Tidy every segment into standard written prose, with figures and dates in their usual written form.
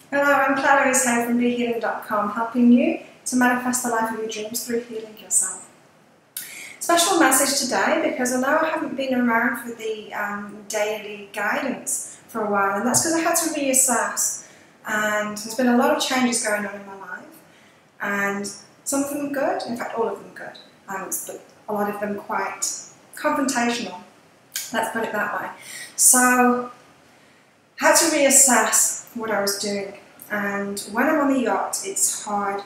Hello, I'm Claire Louise Hay from BeHealing.com, helping you to manifest the life of your dreams through healing yourself. Special message today because I know I haven't been around for the daily guidance for a while, and that's because I had to reassess, and there's been a lot of changes going on in my life, and some of them good, in fact all of them good, but a lot of them quite confrontational, let's put it that way. So I had to reassess what I was doing, and when I'm on the yacht it's hard.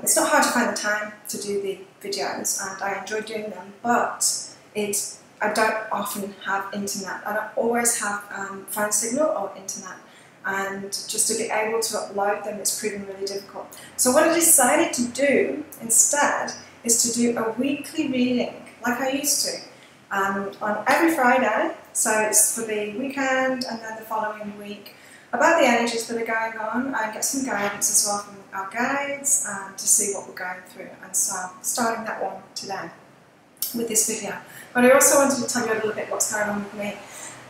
It's not hard to find the time to do the videos, and I enjoy doing them, but I don't often have internet. I don't always have phone signal or internet, and just to be able to upload them it's proving really difficult. So what I decided to do instead is to do a weekly reading like I used to on every Friday. So it's for the weekend and then the following week, about the energies that are going on, and get some guidance as well from our guides to see what we're going through. And so I'm starting that one today with this video. But I also wanted to tell you a little bit what's going on with me.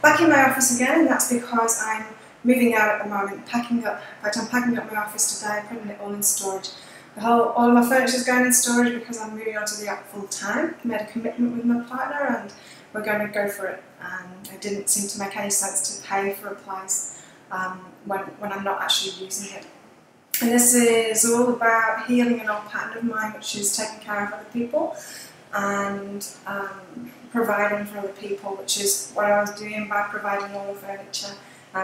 Back in my office again, and that's because I'm moving out at the moment, packing up. In fact, I'm packing up my office today, putting it all in storage. All of my furniture is going in storage because I'm moving on to the yacht full time. I made a commitment with my partner and we're going to go for it. It didn't seem to make any sense to pay for a place when I'm not actually using it. And this is all about healing an old pattern of mine, which is taking care of other people and providing for other people, which is what I was doing by providing all the furniture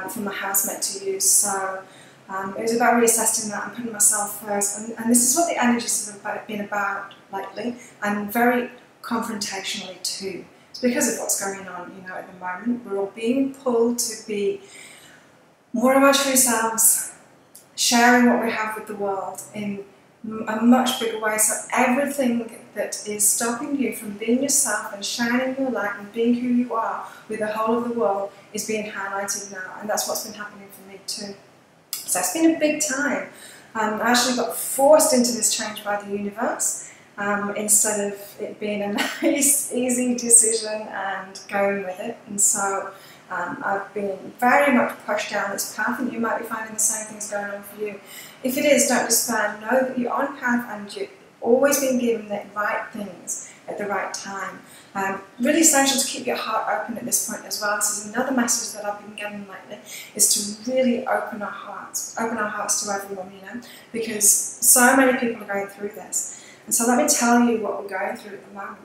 for my housemate to use. So it was about reassessing that and putting myself first. And this is what the energies have been about lately, and very confrontationally too. It's because of what's going on, at the moment. We're all being pulled to be more of our true selves, sharing what we have with the world in a much bigger way. So everything that is stopping you from being yourself and shining your light and being who you are with the whole of the world is being highlighted now, and that's what's been happening for me too. So it's been a big time. I actually got forced into this change by the universe instead of it being a nice, easy decision and going with it. And so I've been very much pushed down this path, and you might be finding the same things going on for you. If it is, don't despair. Know that you're on path and you've always been given the right things at the right time. Really essential to keep your heart open at this point as well. This is another message that I've been getting lately, is to really open our hearts to everyone, because so many people are going through this. And so let me tell you what we're going through at the moment.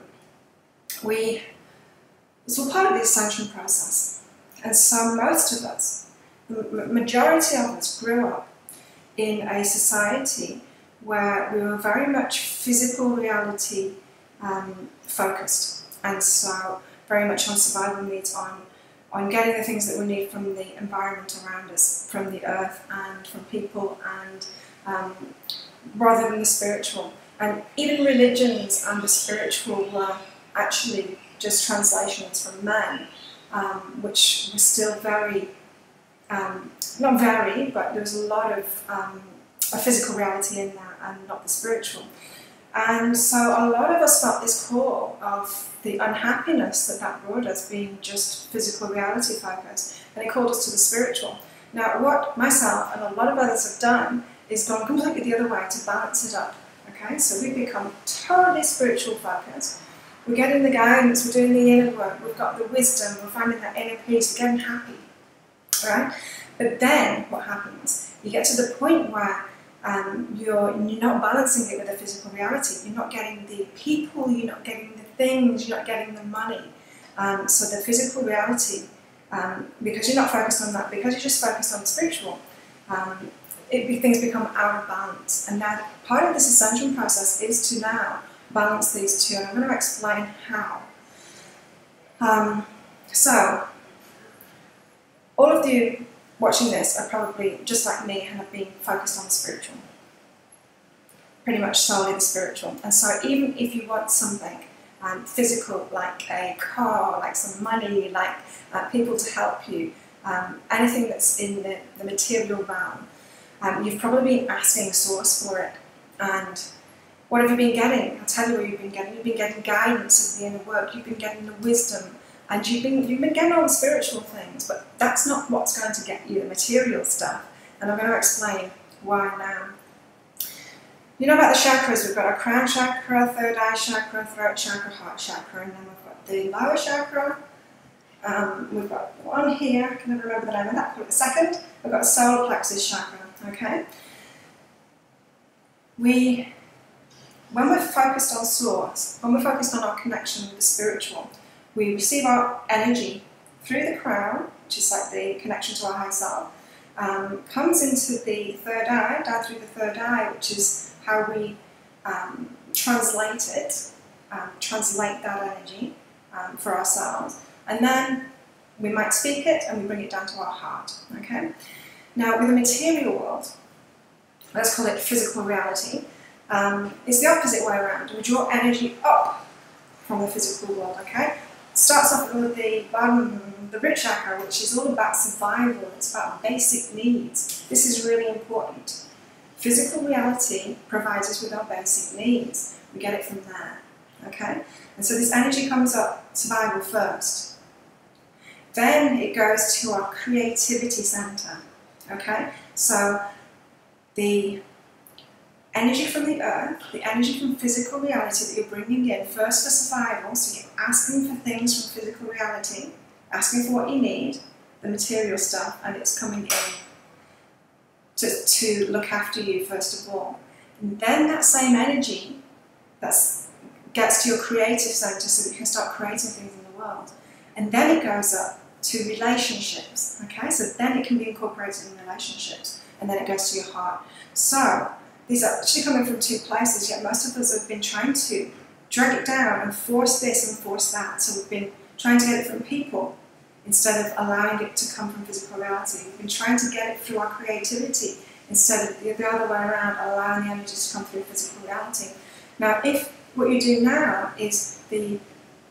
It's all part of the ascension process. And so most of us, the majority of us, grew up in a society where we were very much physical reality focused, and so very much on survival needs, on getting the things that we need from the environment around us, from the earth and from people, and rather than the spiritual. And even religions and the spiritual were actually just translations from men, which was still very, not very, but there was a lot of a physical reality in there and not the spiritual. And so a lot of us felt this call of the unhappiness that brought us, being just physical reality focused, and it called us to the spiritual. Now what myself and a lot of others have done is gone completely the other way to balance it up. Okay, so we've become totally spiritual focused. We're getting the guidance, we're doing the inner work, we've got the wisdom, we're finding that inner peace, we're getting happy, right? But then what happens? You get to the point where you're not balancing it with the physical reality. You're not getting the people, you're not getting the things, you're not getting the money. So the physical reality, because you're not focused on that, because you're just focused on the spiritual, things become out of balance. And now part of this ascension process is to now balance these two, and I'm going to explain how. So all of you watching this are probably just like me and have been focused on the spiritual, pretty much solely the spiritual. And so even if you want something physical, like a car, like some money, like people to help you, anything that's in the material realm, you've probably been asking Source for it. And what have you been getting? I'll tell you what you've been getting. You've been getting guidance of the inner work. You've been getting the wisdom. And you've been getting all the spiritual things, but that's not what's going to get you the material stuff. And I'm going to explain why now. You know about the chakras, we've got our crown chakra, third eye chakra, throat chakra, heart chakra, and then we've got the lower chakra. We've got one here, I can never remember the name of that, the second. We've got a solar plexus chakra, okay? When we're focused on source, when we're focused on our connection with the spiritual, we receive our energy through the crown, which is like the connection to our high self, comes into the third eye, down through the third eye, which is how we translate that energy for ourselves. And then we might speak it and we bring it down to our heart, okay? Now, with the material world, let's call it physical reality, it's the opposite way around. We draw energy up from the physical world, okay? It starts off with the root chakra, which is all about survival. It's about basic needs. This is really important. Physical reality provides us with our basic needs. We get it from there, okay? And so this energy comes up, survival first. Then it goes to our creativity center, okay? So the energy from the earth, the energy from physical reality that you're bringing in, first for survival, so you're asking for things from physical reality, asking for what you need, the material stuff, and it's coming in to look after you first of all. And then that same energy gets to your creative center so that you can start creating things in the world. And then it goes up to relationships, okay? So then it can be incorporated in relationships, and then it goes to your heart. So these are actually coming from two places, yet most of us have been trying to drag it down and force this and force that. So we've been trying to get it from people instead of allowing it to come from physical reality. We've been trying to get it through our creativity instead of the other way around, allowing the energy to come through physical reality. Now, if what you do now is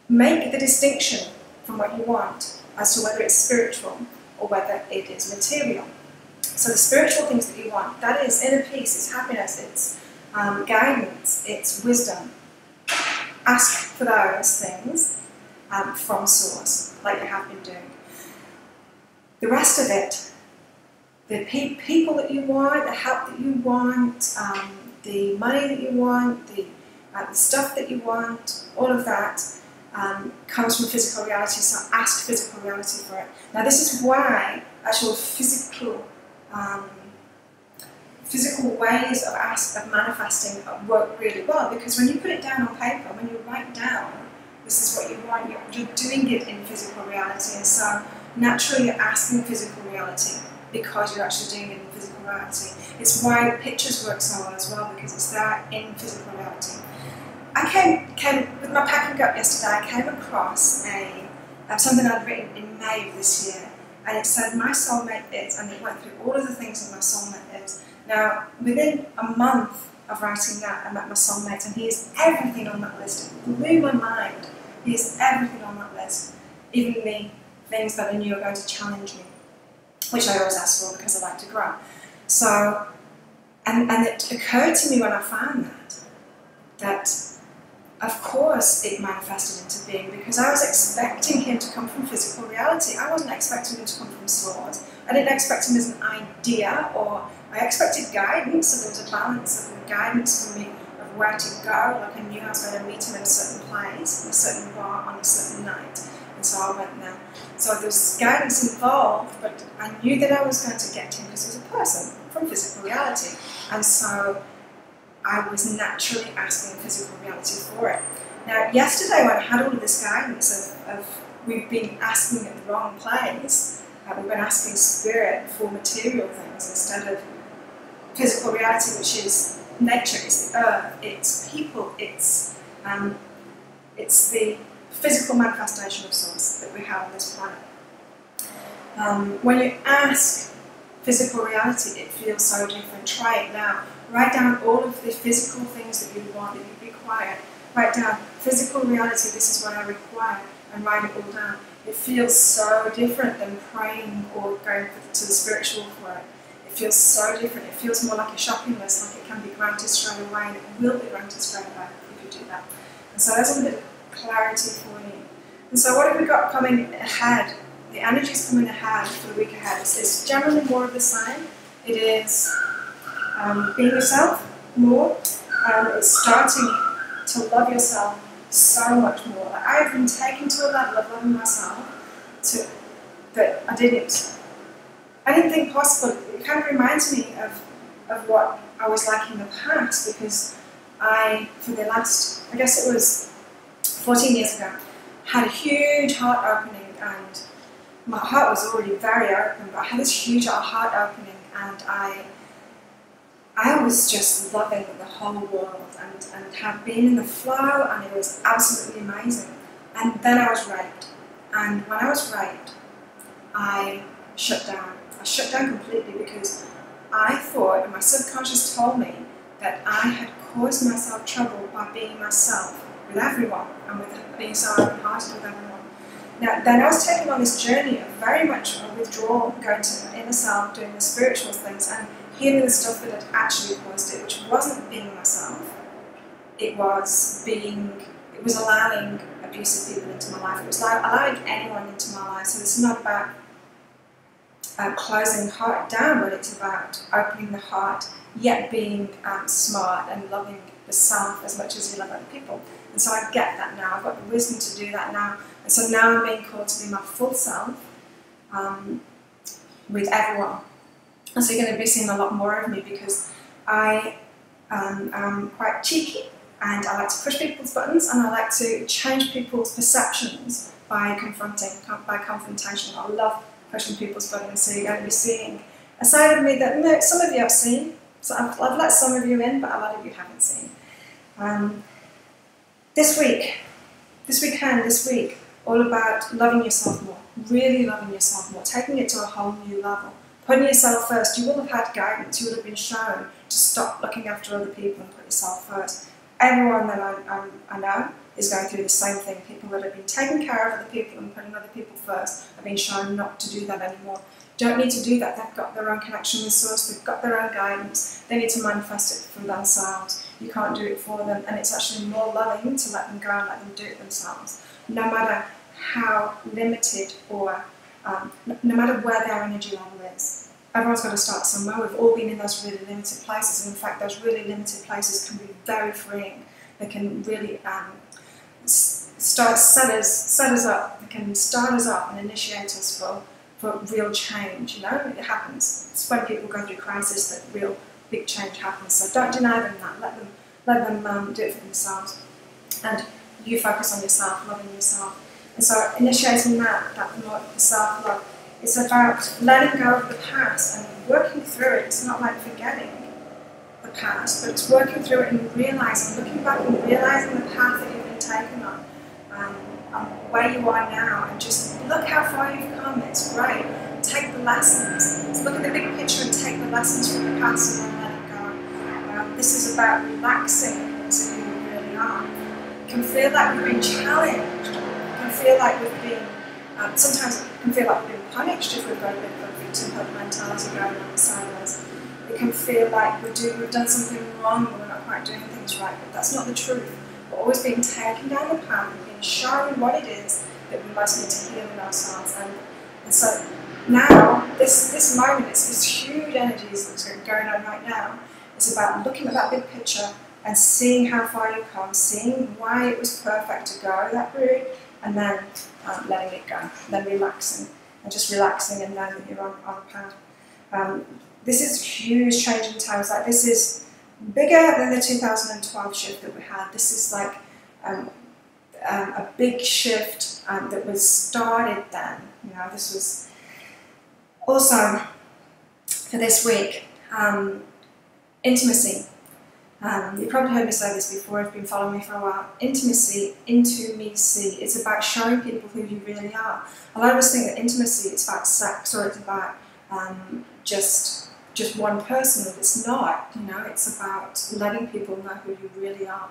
make the distinction from what you want as to whether it's spiritual or whether it is material. So the spiritual things that you want, that is inner peace, it's happiness, it's guidance, it's wisdom. Ask for those things from source, like you have been doing. The rest of it, the people that you want, the help that you want, the money that you want, the stuff that you want, all of that comes from physical reality, so ask physical reality for it. Now this is why actual physical ways of manifesting work really well, because when you put it down on paper, when you write down this is what you want, you're doing it in physical reality, and so naturally you're asking physical reality because you're actually doing it in physical reality. It's why pictures work so well as well, because it's there in physical reality. I came with my packing up yesterday, I came across something I'd written in May of this year, and it said, my soulmate is, and it went through all of the things that my soulmate is. Now, within a month of writing that, I met my soulmate, and he is everything on that list. It blew my mind. He is everything on that list, even the things that I knew were going to challenge me, which I always ask for because I like to grow. So, and it occurred to me when I found that of course it manifested into being, because I was expecting him to come from physical reality. I wasn't expecting him to come from source. I didn't expect him as an idea, or I expected guidance, so there was a balance of guidance for me of where to go. Like I knew I was going to meet him in a certain place, in a certain bar, on a certain night, and so I went there. So there was guidance involved, but I knew that I was going to get him because he was a person from physical reality, and so I was naturally asking physical reality for it. Now, yesterday when I had all of this guidance of we've been asking at the wrong place, we've been asking spirit for material things instead of physical reality, which is nature, it's the earth, it's people, it's the physical manifestation of source that we have on this planet. When you ask physical reality, it feels so different. Try it now. Write down all of the physical things that you want, that you require. Write down physical reality, this is what I require, and write it all down. It feels so different than praying or going to the spiritual for it. It feels so different. It feels more like a shopping list, like it can be granted straight away, and it will be granted straight away if you do that. And so there's a bit of clarity for you. And so what have we got coming ahead? The energy's coming ahead for the week ahead. It's generally more of the same. It is being yourself more. It's starting to love yourself so much more. Like, I've been taken to a level of loving myself that I didn't think possible. It kind of reminds me of what I was like in the past, because for the last, I guess it was 14 years ago, had a huge heart opening, and my heart was already very open, but I had this huge heart opening, and I was just loving the whole world and had been in the flow, and it was absolutely amazing. And then I was raped, and when I was raped, I shut down. I shut down completely, because I thought, and my subconscious told me, that I had caused myself trouble by being myself with everyone, and with being so open-hearted with everyone. Now, then I was taken on this journey of very much a withdrawal, going to the inner self, doing the spiritual things, and healing the stuff that had actually caused it, which wasn't being myself. It was allowing abusive people into my life. It was allowing anyone into my life. So it's not about closing the heart down, but it's about opening the heart, yet being smart and loving the self as much as you love other people. And so I get that now. I've got the wisdom to do that now. And so now I'm being called to be my full self with everyone. And so you're going to be seeing a lot more of me, because I am quite cheeky, and I like to push people's buttons, and I like to change people's perceptions by confrontation. I love pushing people's buttons. So you're going to be seeing a side of me that some of you have seen. So I've let some of you in, but a lot of you haven't seen. This week, all about loving yourself more, really loving yourself more, taking it to a whole new level, putting yourself first. You will have had guidance, you will have been shown to stop looking after other people and put yourself first. Everyone that I know is going through the same thing. People that have been taking care of other people and putting other people first have been shown not to do that anymore. Don't need to do that. They've got their own connection with Source, they've got their own guidance, they need to manifest it for themselves. You can't do it for them, and it's actually more loving to let them go and let them do it themselves. No matter how limited or no matter where their energy level is. Everyone's got to start somewhere. We've all been in those really limited places, and in fact those really limited places can be very freeing. They can really set us up. They can start us up and initiate us for real change. You know, it happens. It's when people go through crisis that real big change happens. So don't deny them that. Let them do it for themselves, and you focus on yourself, loving yourself. And so initiating that the self-love, it's about letting go of the past and working through it. It's not like forgetting the past, but it's working through it and realizing, looking back and realizing the path that you've been taken on, where you are now, and just look how far you've come. It's great. Take the lessons. So look at the big picture and take the lessons from the past and let it go. This is about relaxing into who you really are. It can feel like we've been challenged. It can feel like we've been, sometimes it can feel like we've been punished if we've got a bit of a victimhood mentality going on inside us. It can feel like we've done something wrong and we're not quite doing things right, but that's not the truth. We're always being taken down the path and being shown what it is that we must need to heal in ourselves. And so now, this moment, it's this huge energy that's going on right now. It's about looking at that big picture and seeing how far you've come, seeing why it was perfect to go that route, and then letting it go, then relaxing, and just relaxing and knowing that you're on a path. This is huge change in times. Like, this is bigger than the 2012 shift that we had. This is like a big shift that was started then. You know, this was also for this week. Intimacy. You've probably heard me say this before if you've been following me for a while. Intimacy, intimacy. It's about showing people who you really are. A lot of us think that intimacy is about sex, or it's about just one person, but it's not. You know, it's about letting people know who you really are.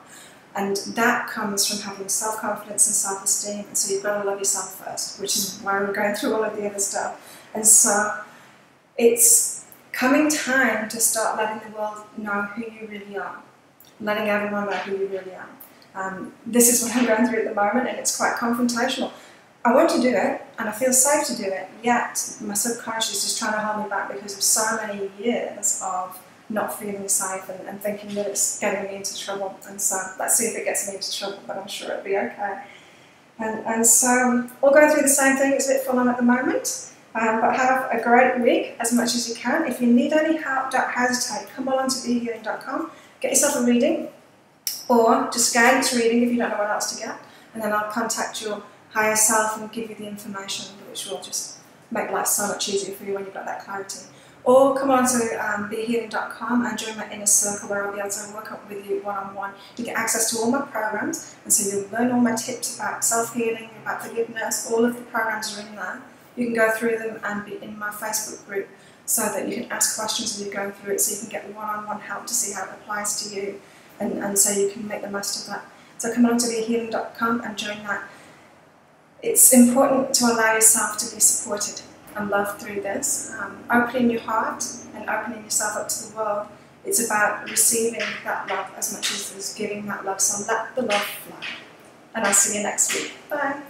And that comes from having self-confidence and self-esteem. And so you've got to love yourself first, which is why we're going through all of the other stuff. And so it's coming time to start letting the world know who you really are. Letting everyone know who you really are. This is what I'm going through at the moment, and it's quite confrontational. I want to do it and I feel safe to do it, yet my subconscious is just trying to hold me back because of so many years of not feeling safe and thinking that it's getting me into trouble. And so let's see if it gets me into trouble, but I'm sure it'll be okay. And so we'll go through the same thing. It's a bit full on at the moment, but have a great week as much as you can. If you need any help, don't hesitate. Come along to behealing.com, get yourself a reading, or just gain this reading if you don't know what else to get, and then I'll contact your higher self and give you the information, which will just make life so much easier for you when you've got that clarity. Or come on to behealing.com and join my inner circle where I'll be able to work up with you one-on-one. You get access to all my programs, and so you'll learn all my tips about self-healing, about forgiveness. All of the programs are in there. You can go through them and be in my Facebook group so that you can ask questions as you go through it, so you can get one-on-one help to see how it applies to you, and so you can make the most of that. So come on to behealing.com and join that. It's important to allow yourself to be supported and loved through this. Opening your heart and opening yourself up to the world. It's about receiving that love as much as giving that love. So let the love flow. And I'll see you next week. Bye.